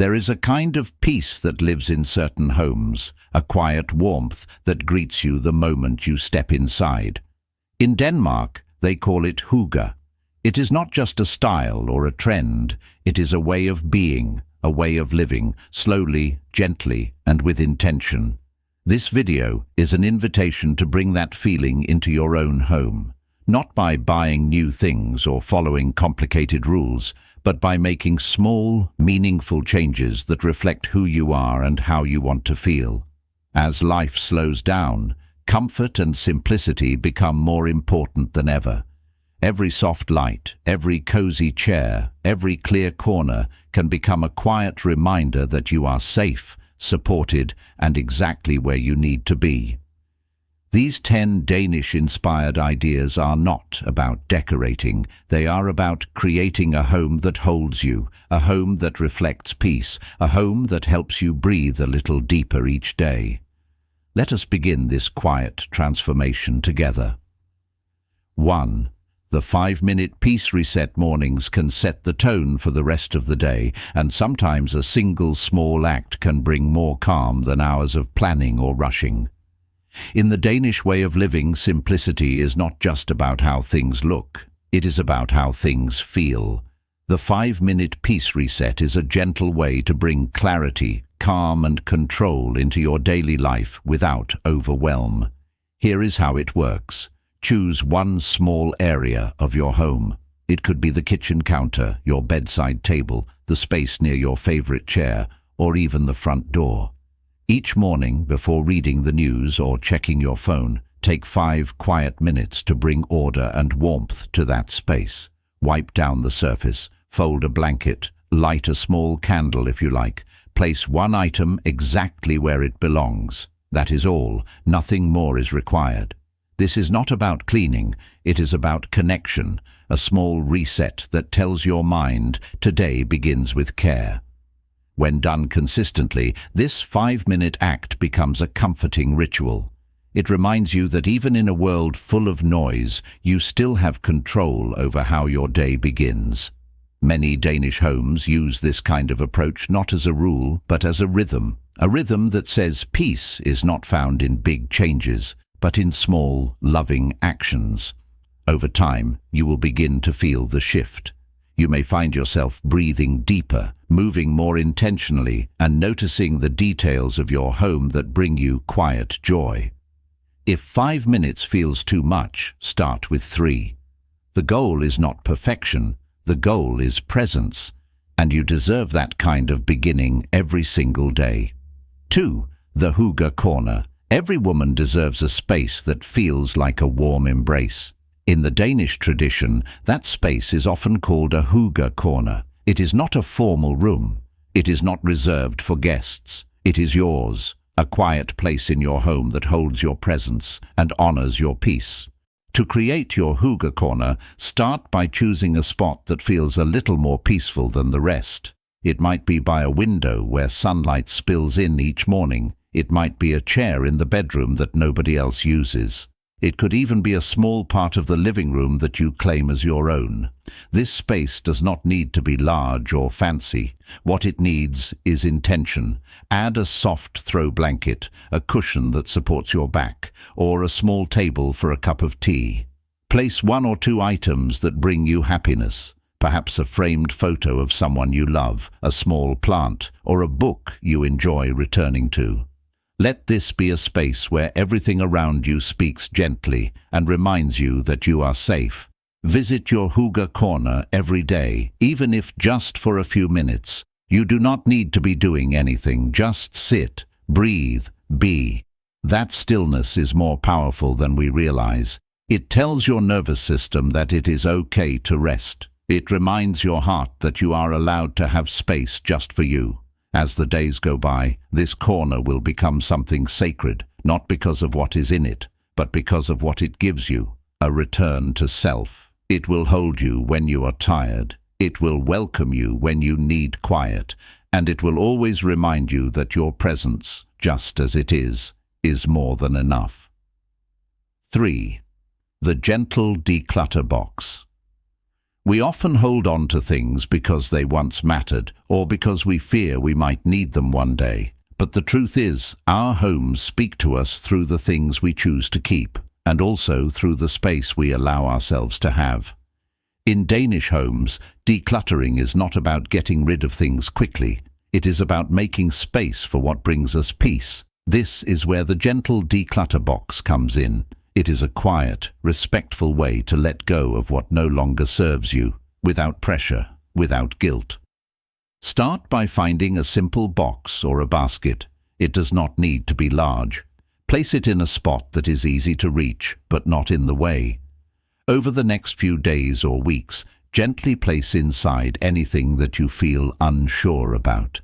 There is a kind of peace that lives in certain homes, a quiet warmth that greets you the moment you step inside. In Denmark, they call it hygge. It is not just a style or a trend, it is a way of being, a way of living, slowly, gently, and with intention. This video is an invitation to bring that feeling into your own home, not by buying new things or following complicated rules, but by making small, meaningful changes that reflect who you are and how you want to feel. As life slows down, comfort and simplicity become more important than ever. Every soft light, every cozy chair, every clear corner can become a quiet reminder that you are safe, supported, and exactly where you need to be. These 10 Danish-inspired ideas are not about decorating. They are about creating a home that holds you, a home that reflects peace, a home that helps you breathe a little deeper each day. Let us begin this quiet transformation together. 1. The 5-minute peace reset mornings can set the tone for the rest of the day, and sometimes a single small act can bring more calm than hours of planning or rushing. In the Danish way of living, simplicity is not just about how things look, it is about how things feel. The 5-minute peace reset is a gentle way to bring clarity, calm and control into your daily life without overwhelm. Here is how it works. Choose one small area of your home. It could be the kitchen counter, your bedside table, the space near your favorite chair, or even the front door. Each morning, before reading the news or checking your phone, take 5 quiet minutes to bring order and warmth to that space. Wipe down the surface, fold a blanket, light a small candle if you like. Place one item exactly where it belongs. That is all. Nothing more is required. This is not about cleaning, it is about connection, a small reset that tells your mind today begins with care. When done consistently, this 5-minute act becomes a comforting ritual. It reminds you that even in a world full of noise, you still have control over how your day begins. Many Danish homes use this kind of approach not as a rule, but as a rhythm that says peace is not found in big changes, but in small, loving actions. Over time, you will begin to feel the shift. You may find yourself breathing deeper, moving more intentionally, and noticing the details of your home that bring you quiet joy. If 5 minutes feels too much, start with 3. The goal is not perfection, the goal is presence, and you deserve that kind of beginning every single day. 2. The hygge corner. Every woman deserves a space that feels like a warm embrace. In the Danish tradition, that space is often called a hygge corner. It is not a formal room. It is not reserved for guests. It is yours, a quiet place in your home that holds your presence and honors your peace. To create your hygge corner, start by choosing a spot that feels a little more peaceful than the rest. It might be by a window where sunlight spills in each morning. It might be a chair in the bedroom that nobody else uses. It could even be a small part of the living room that you claim as your own. This space does not need to be large or fancy. What it needs is intention. Add a soft throw blanket, a cushion that supports your back, or a small table for a cup of tea. Place 1 or 2 items that bring you happiness. Perhaps a framed photo of someone you love, a small plant, or a book you enjoy returning to. Let this be a space where everything around you speaks gently and reminds you that you are safe. Visit your hygge corner every day, even if just for a few minutes. You do not need to be doing anything, just sit, breathe, be. That stillness is more powerful than we realize. It tells your nervous system that it is okay to rest. It reminds your heart that you are allowed to have space just for you. As the days go by, this corner will become something sacred, not because of what is in it, but because of what it gives you, a return to self. It will hold you when you are tired. It will welcome you when you need quiet, and it will always remind you that your presence, just as it is more than enough. 3. The gentle declutter box. We often hold on to things because they once mattered, or because we fear we might need them one day. But the truth is, our homes speak to us through the things we choose to keep, and also through the space we allow ourselves to have. In Danish homes, decluttering is not about getting rid of things quickly. It is about making space for what brings us peace. This is where the gentle declutter box comes in. It is a quiet, respectful way to let go of what no longer serves you, without pressure, without guilt. Start by finding a simple box or a basket. It does not need to be large. Place it in a spot that is easy to reach, but not in the way. Over the next few days or weeks, gently place inside anything that you feel unsure about.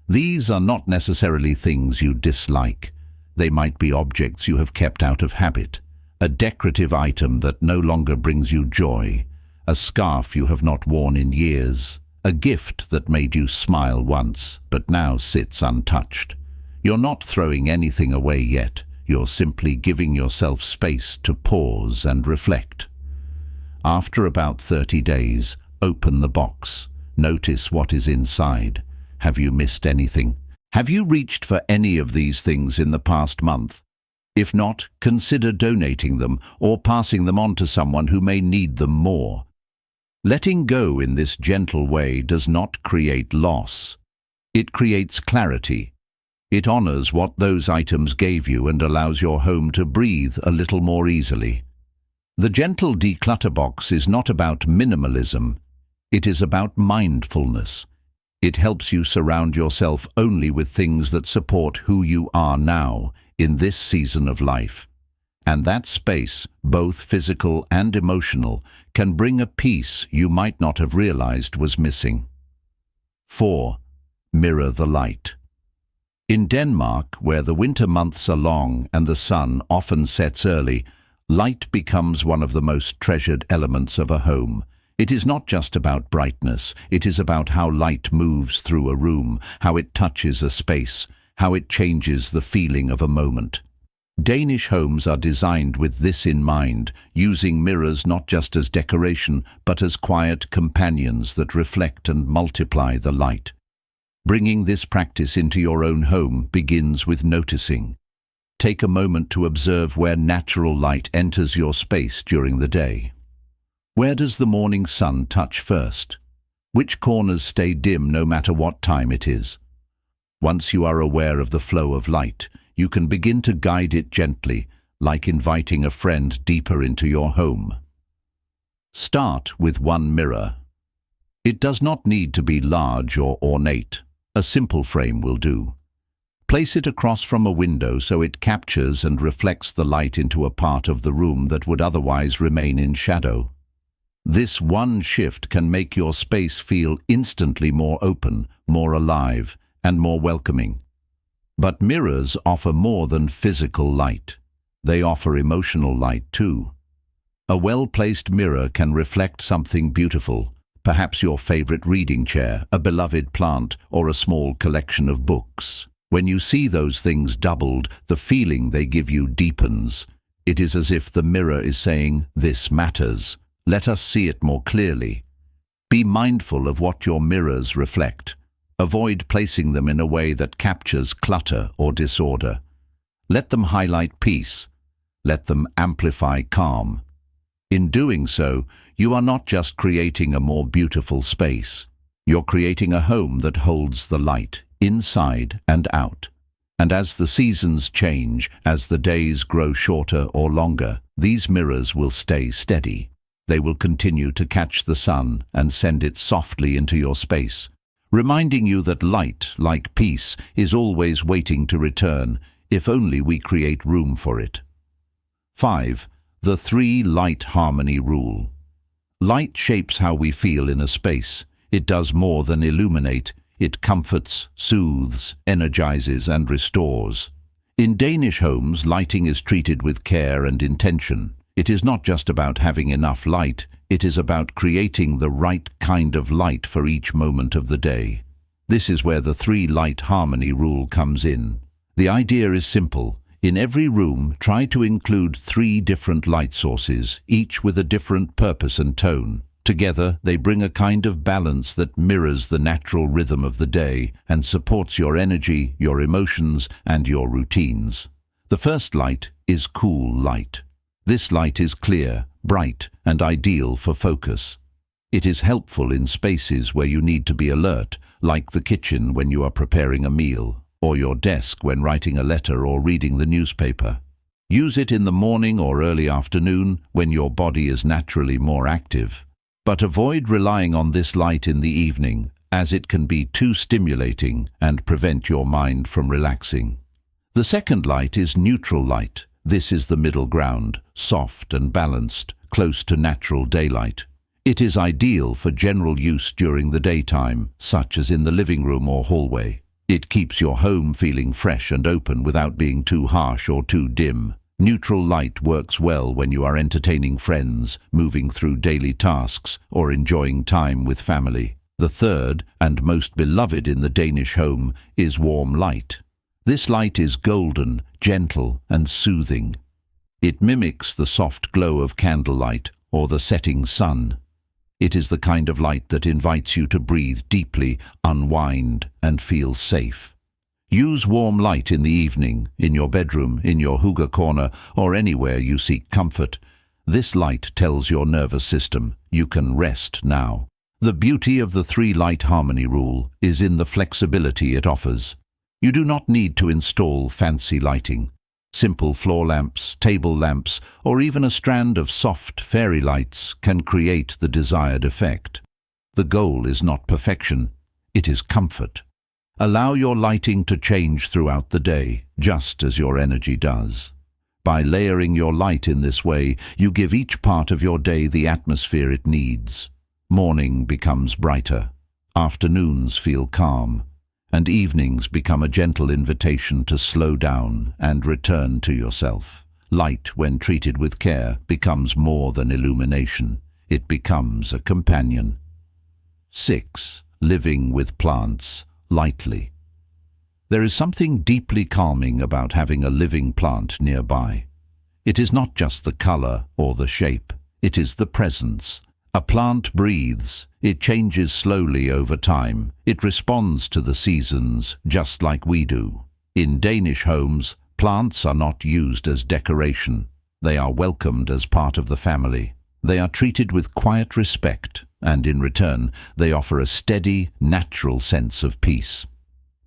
These are not necessarily things you dislike. They might be objects you have kept out of habit. A decorative item that no longer brings you joy. A scarf you have not worn in years. A gift that made you smile once, but now sits untouched. You're not throwing anything away yet. You're simply giving yourself space to pause and reflect. After about 30 days, open the box. Notice what is inside. Have you missed anything? Have you reached for any of these things in the past month? If not, consider donating them or passing them on to someone who may need them more. Letting go in this gentle way does not create loss. It creates clarity. It honors what those items gave you and allows your home to breathe a little more easily. The gentle declutter box is not about minimalism. It is about mindfulness. It helps you surround yourself only with things that support who you are now, in this season of life. And that space, both physical and emotional, can bring a peace you might not have realized was missing. 4. Mirror the light. In Denmark, where the winter months are long and the sun often sets early, light becomes one of the most treasured elements of a home. It is not just about brightness, it is about how light moves through a room, how it touches a space, how it changes the feeling of a moment. Danish homes are designed with this in mind, using mirrors not just as decoration, but as quiet companions that reflect and multiply the light. Bringing this practice into your own home begins with noticing. Take a moment to observe where natural light enters your space during the day. Where does the morning sun touch first? Which corners stay dim no matter what time it is? Once you are aware of the flow of light, you can begin to guide it gently, like inviting a friend deeper into your home. Start with one mirror. It does not need to be large or ornate. A simple frame will do. Place it across from a window so it captures and reflects the light into a part of the room that would otherwise remain in shadow. This one shift can make your space feel instantly more open, more alive, and more welcoming. But mirrors offer more than physical light. They offer emotional light too. A well-placed mirror can reflect something beautiful, perhaps your favorite reading chair, a beloved plant, or a small collection of books. When you see those things doubled, the feeling they give you deepens. It is as if the mirror is saying, "This matters. Let us see it more clearly." Be mindful of what your mirrors reflect. Avoid placing them in a way that captures clutter or disorder. Let them highlight peace. Let them amplify calm. In doing so, you are not just creating a more beautiful space. You're creating a home that holds the light, inside and out. And as the seasons change, as the days grow shorter or longer, these mirrors will stay steady. They will continue to catch the sun and send it softly into your space, reminding you that light, like peace, is always waiting to return, if only we create room for it. 5. The 3 light harmony rule. Light shapes how we feel in a space. It does more than illuminate. It comforts, soothes, energizes, and restores. In Danish homes, lighting is treated with care and intention. It is not just about having enough light, it is about creating the right kind of light for each moment of the day. This is where the 3 light harmony rule comes in. The idea is simple. In every room, try to include 3 different light sources, each with a different purpose and tone. Together, they bring a kind of balance that mirrors the natural rhythm of the day and supports your energy, your emotions, and your routines. The first light is cool light. This light is clear, bright, and ideal for focus. It is helpful in spaces where you need to be alert, like the kitchen when you are preparing a meal, or your desk when writing a letter or reading the newspaper. Use it in the morning or early afternoon when your body is naturally more active. But avoid relying on this light in the evening, as it can be too stimulating and prevent your mind from relaxing. The second light is neutral light. This is the middle ground, soft and balanced, close to natural daylight. It is ideal for general use during the daytime, such as in the living room or hallway. It keeps your home feeling fresh and open without being too harsh or too dim. Neutral light works well when you are entertaining friends, moving through daily tasks, or enjoying time with family. The third, and most beloved in the Danish home, is warm light. This light is golden, gentle, and soothing. It mimics the soft glow of candlelight or the setting sun. It is the kind of light that invites you to breathe deeply, unwind, and feel safe. Use warm light in the evening, in your bedroom, in your hygge corner, or anywhere you seek comfort. This light tells your nervous system, you can rest now. The beauty of the three-light harmony rule is in the flexibility it offers. You do not need to install fancy lighting. Simple floor lamps, table lamps, or even a strand of soft fairy lights can create the desired effect. The goal is not perfection, it is comfort. Allow your lighting to change throughout the day, just as your energy does. By layering your light in this way, you give each part of your day the atmosphere it needs. Morning becomes brighter, afternoons feel calm, and evenings become a gentle invitation to slow down and return to yourself. Light, when treated with care, becomes more than illumination. It becomes a companion. 6. Living with plants lightly. There is something deeply calming about having a living plant nearby. It is not just the color or the shape, it is the presence. A plant breathes, it changes slowly over time, it responds to the seasons just like we do. In Danish homes, plants are not used as decoration. They are welcomed as part of the family. They are treated with quiet respect, and in return, they offer a steady, natural sense of peace.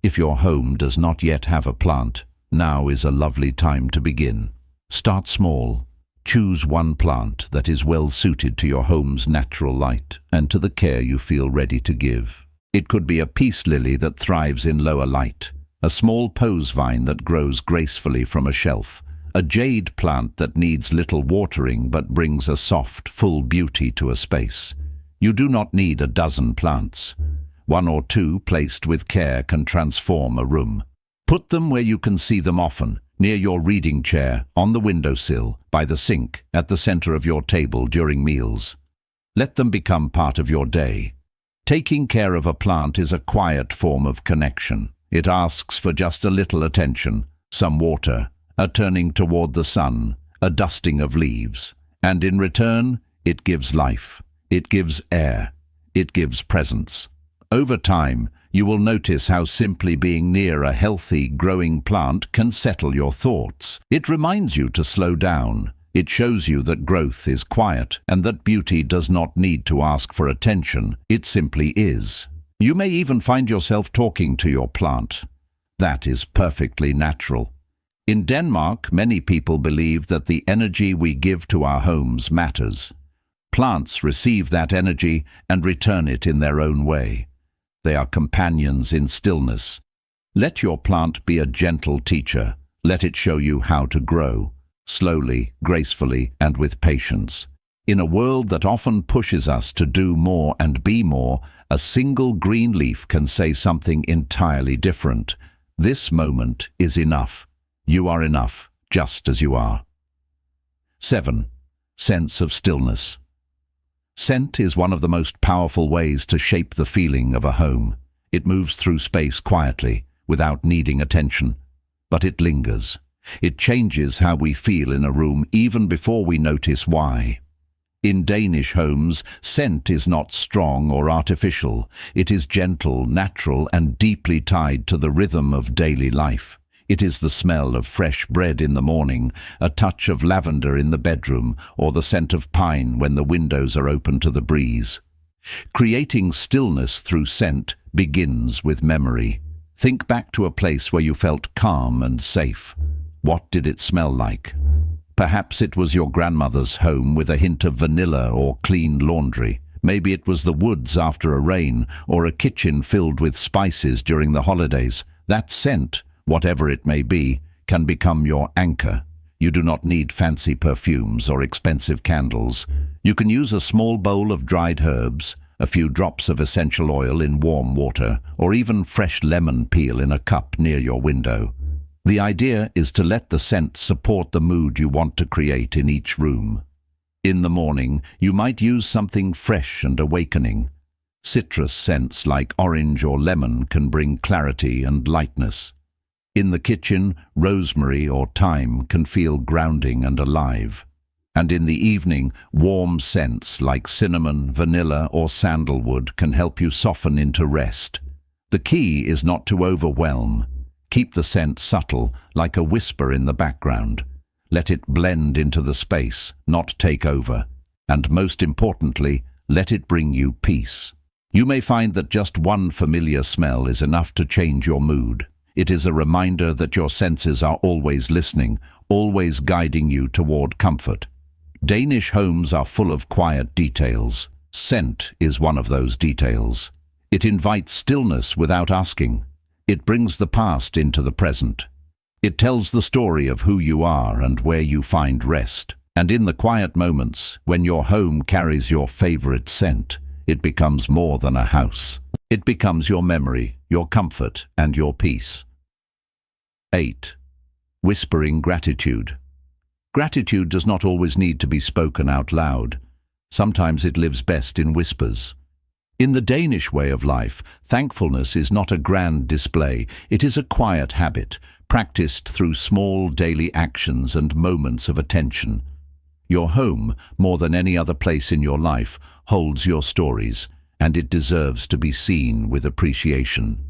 If your home does not yet have a plant, now is a lovely time to begin. Start small. Choose one plant that is well suited to your home's natural light and to the care you feel ready to give. It could be a peace lily that thrives in lower light, a small pose vine that grows gracefully from a shelf, a jade plant that needs little watering but brings a soft, full beauty to a space. You do not need a dozen plants. One or two placed with care can transform a room. Put them where you can see them often, near your reading chair, on the windowsill, by the sink, at the center of your table during meals. Let them become part of your day. Taking care of a plant is a quiet form of connection. It asks for just a little attention, some water, a turning toward the sun, a dusting of leaves, and in return, it gives life. It gives air. It gives presence. Over time, you will notice how simply being near a healthy, growing plant can settle your thoughts. It reminds you to slow down. It shows you that growth is quiet and that beauty does not need to ask for attention. It simply is. You may even find yourself talking to your plant. That is perfectly natural. In Denmark, many people believe that the energy we give to our homes matters. Plants receive that energy and return it in their own way. They are companions in stillness. Let your plant be a gentle teacher. Let it show you how to grow, slowly, gracefully, and with patience. In a world that often pushes us to do more and be more, a single green leaf can say something entirely different. This moment is enough. You are enough, just as you are. 7. Sense of stillness. Scent is one of the most powerful ways to shape the feeling of a home. It moves through space quietly, without needing attention. But it lingers. It changes how we feel in a room even before we notice why. In Danish homes, scent is not strong or artificial. It is gentle, natural, and deeply tied to the rhythm of daily life. It is the smell of fresh bread in the morning, a touch of lavender in the bedroom, or the scent of pine when the windows are open to the breeze. Creating stillness through scent begins with memory. Think back to a place where you felt calm and safe. What did it smell like? Perhaps it was your grandmother's home with a hint of vanilla or clean laundry. Maybe it was the woods after a rain, or a kitchen filled with spices during the holidays. That scent, whatever it may be, can become your anchor. You do not need fancy perfumes or expensive candles. You can use a small bowl of dried herbs, a few drops of essential oil in warm water, or even fresh lemon peel in a cup near your window. The idea is to let the scent support the mood you want to create in each room. In the morning, you might use something fresh and awakening. Citrus scents like orange or lemon can bring clarity and lightness. In the kitchen, rosemary or thyme can feel grounding and alive. And in the evening, warm scents like cinnamon, vanilla, or sandalwood can help you soften into rest. The key is not to overwhelm. Keep the scent subtle, like a whisper in the background. Let it blend into the space, not take over. And most importantly, let it bring you peace. You may find that just one familiar smell is enough to change your mood. It is a reminder that your senses are always listening, always guiding you toward comfort. Danish homes are full of quiet details. Scent is one of those details. It invites stillness without asking. It brings the past into the present. It tells the story of who you are and where you find rest. And in the quiet moments, when your home carries your favorite scent, it becomes more than a house. It becomes your memory, your comfort, and your peace. 8. Whispering gratitude. Gratitude does not always need to be spoken out loud. Sometimes it lives best in whispers. In the Danish way of life, thankfulness is not a grand display. It is a quiet habit, practiced through small daily actions and moments of attention. Your home, more than any other place in your life, holds your stories, and it deserves to be seen with appreciation.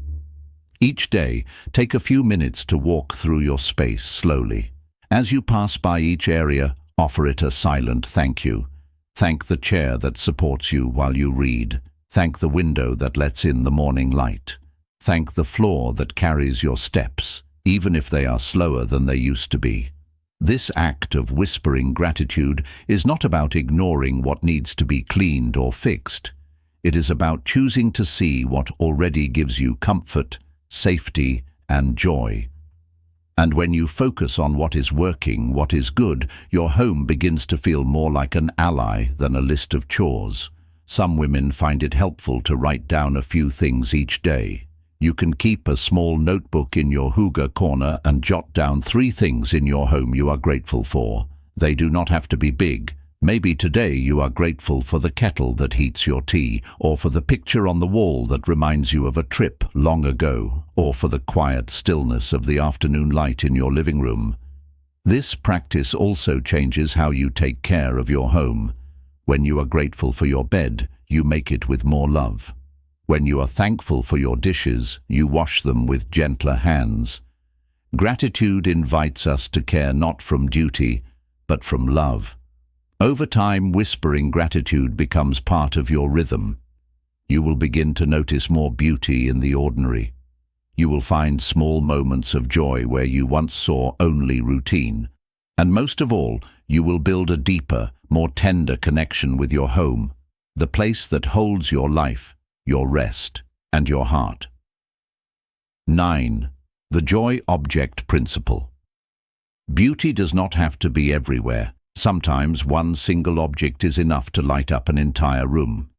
Each day, take a few minutes to walk through your space slowly. As you pass by each area, offer it a silent thank you. Thank the chair that supports you while you read. Thank the window that lets in the morning light. Thank the floor that carries your steps, even if they are slower than they used to be. This act of whispering gratitude is not about ignoring what needs to be cleaned or fixed. It is about choosing to see what already gives you comfort, safety, and joy. And when you focus on what is working, what is good, your home begins to feel more like an ally than a list of chores. Some women find it helpful to write down a few things each day. You can keep a small notebook in your hygge corner and jot down 3 things in your home you are grateful for. They do not have to be big. Maybe today you are grateful for the kettle that heats your tea, or for the picture on the wall that reminds you of a trip long ago, or for the quiet stillness of the afternoon light in your living room. This practice also changes how you take care of your home. When you are grateful for your bed, you make it with more love. When you are thankful for your dishes, you wash them with gentler hands. Gratitude invites us to care not from duty, but from love. Over time, whispering gratitude becomes part of your rhythm. You will begin to notice more beauty in the ordinary. You will find small moments of joy where you once saw only routine. And most of all, you will build a deeper, more tender connection with your home, the place that holds your life, your rest, and your heart. 9. The Joy Object Principle. Beauty does not have to be everywhere. Sometimes one single object is enough to light up an entire room.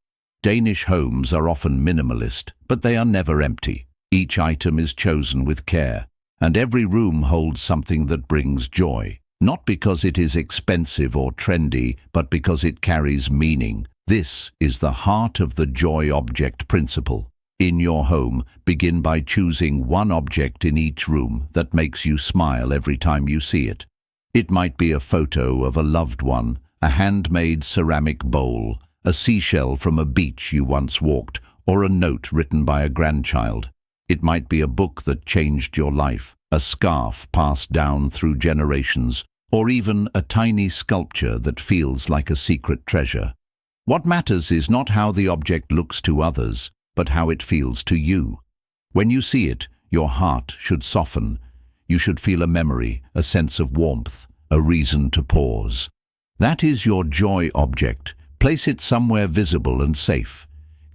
Danish homes are often minimalist, but they are never empty. Each item is chosen with care, and every room holds something that brings joy. Not because it is expensive or trendy, but because it carries meaning. This is the heart of the Joy Object Principle. In your home, begin by choosing one object in each room that makes you smile every time you see it. It might be a photo of a loved one, a handmade ceramic bowl, a seashell from a beach you once walked, or a note written by a grandchild. It might be a book that changed your life, a scarf passed down through generations, or even a tiny sculpture that feels like a secret treasure. What matters is not how the object looks to others, but how it feels to you. When you see it, your heart should soften. You should feel a memory, a sense of warmth, a reason to pause. That is your joy object. Place it somewhere visible and safe.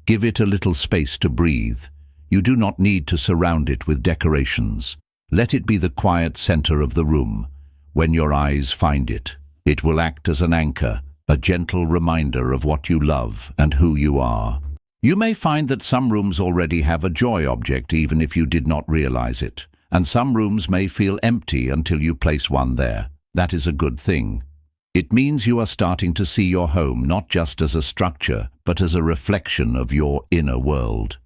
Give it a little space to breathe. You do not need to surround it with decorations. Let it be the quiet center of the room. When your eyes find it, it will act as an anchor, a gentle reminder of what you love and who you are. You may find that some rooms already have a joy object even if you did not realize it, and some rooms may feel empty until you place one there. That is a good thing. It means you are starting to see your home not just as a structure, but as a reflection of your inner world.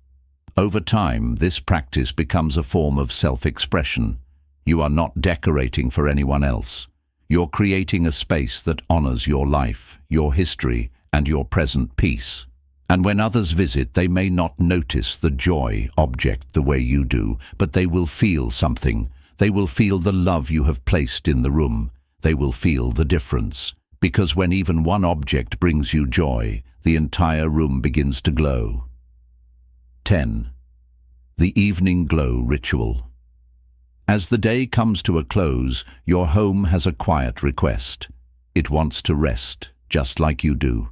Over time, this practice becomes a form of self-expression. You are not decorating for anyone else. You're creating a space that honors your life, your history, and your present peace. And when others visit, they may not notice the joy object the way you do, but they will feel something. They will feel the love you have placed in the room. They will feel the difference. Because when even one object brings you joy, the entire room begins to glow. 10. The evening glow ritual. As the day comes to a close, your home has a quiet request. It wants to rest, just like you do.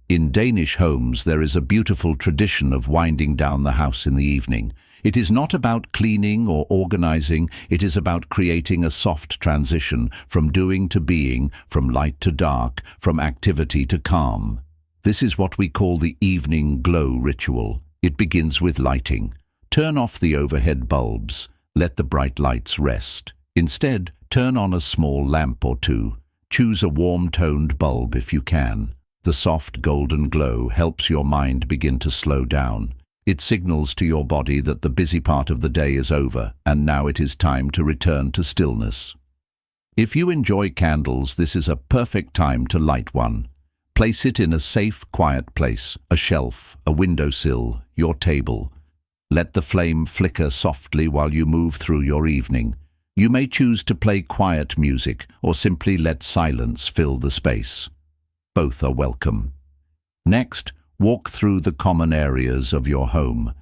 In Danish homes, there is a beautiful tradition of winding down the house in the evening. It is not about cleaning or organizing, it is about creating a soft transition from doing to being, from light to dark, from activity to calm. This is what we call the evening glow ritual. It begins with lighting. Turn off the overhead bulbs. Let the bright lights rest. Instead, turn on a small lamp or two. Choose a warm-toned bulb if you can. The soft golden glow helps your mind begin to slow down. It signals to your body that the busy part of the day is over, and now it is time to return to stillness. If you enjoy candles, this is a perfect time to light one. Place it in a safe, quiet place, a shelf, a windowsill, your table. Let the flame flicker softly while you move through your evening. You may choose to play quiet music or simply let silence fill the space. Both are welcome. Next, walk through the common areas of your home.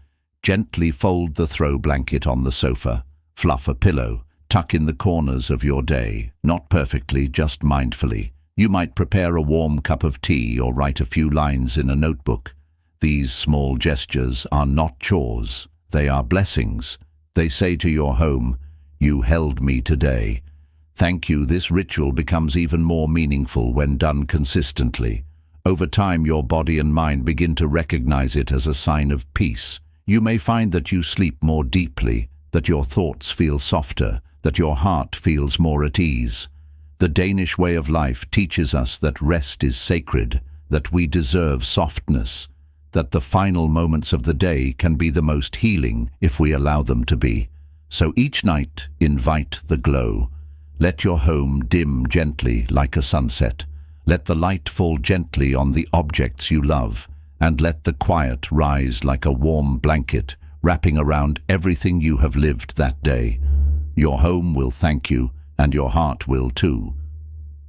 Gently fold the throw blanket on the sofa. Fluff a pillow. Tuck in the corners of your day. Not perfectly, just mindfully. You might prepare a warm cup of tea or write a few lines in a notebook. These small gestures are not chores. They are blessings. They say to your home, "You held me today." Thank you. This ritual becomes even more meaningful when done consistently. Over time, your body and mind begin to recognize it as a sign of peace. You may find that you sleep more deeply, that your thoughts feel softer, that your heart feels more at ease. The Danish way of life teaches us that rest is sacred, that we deserve softness, that the final moments of the day can be the most healing if we allow them to be. So each night, invite the glow. Let your home dim gently like a sunset. Let the light fall gently on the objects you love, and let the quiet rise like a warm blanket, wrapping around everything you have lived that day. Your home will thank you, and your heart will too.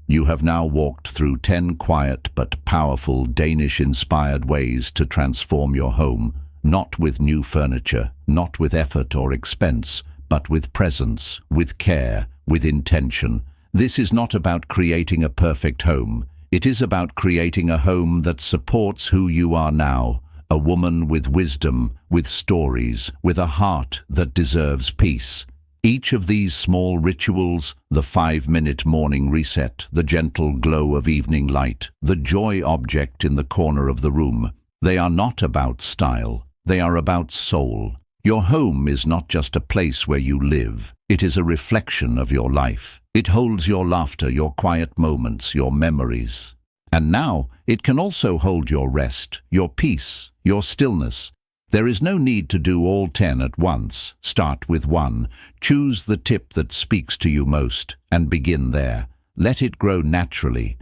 You have now walked through 10 quiet but powerful Danish-inspired ways to transform your home, not with new furniture, not with effort or expense, but with presence, with care, with intention. This is not about creating a perfect home. It is about creating a home that supports who you are now, a woman with wisdom, with stories, with a heart that deserves peace. Each of these small rituals, the 5-minute morning reset, the gentle glow of evening light, the joy object in the corner of the room, they are not about style, they are about soul. Your home is not just a place where you live, it is a reflection of your life. It holds your laughter, your quiet moments, your memories. And now, it can also hold your rest, your peace, your stillness. There is no need to do all 10 at once. Start with one. Choose the tip that speaks to you most, and begin there. Let it grow naturally.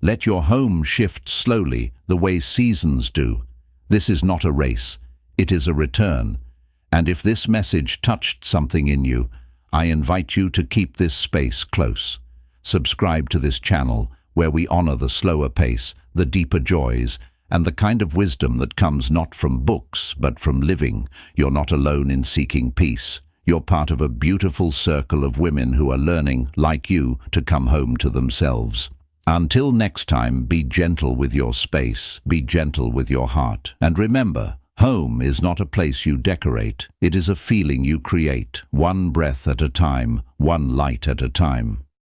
Let your home shift slowly, the way seasons do. This is not a race, it is a return. And if this message touched something in you, I invite you to keep this space close. Subscribe to this channel, where we honor the slower pace, the deeper joys, and the kind of wisdom that comes not from books, but from living. You're not alone in seeking peace. You're part of a beautiful circle of women who are learning, like you, to come home to themselves. Until next time, be gentle with your space, be gentle with your heart. And remember, home is not a place you decorate. It is a feeling you create, one breath at a time, one light at a time.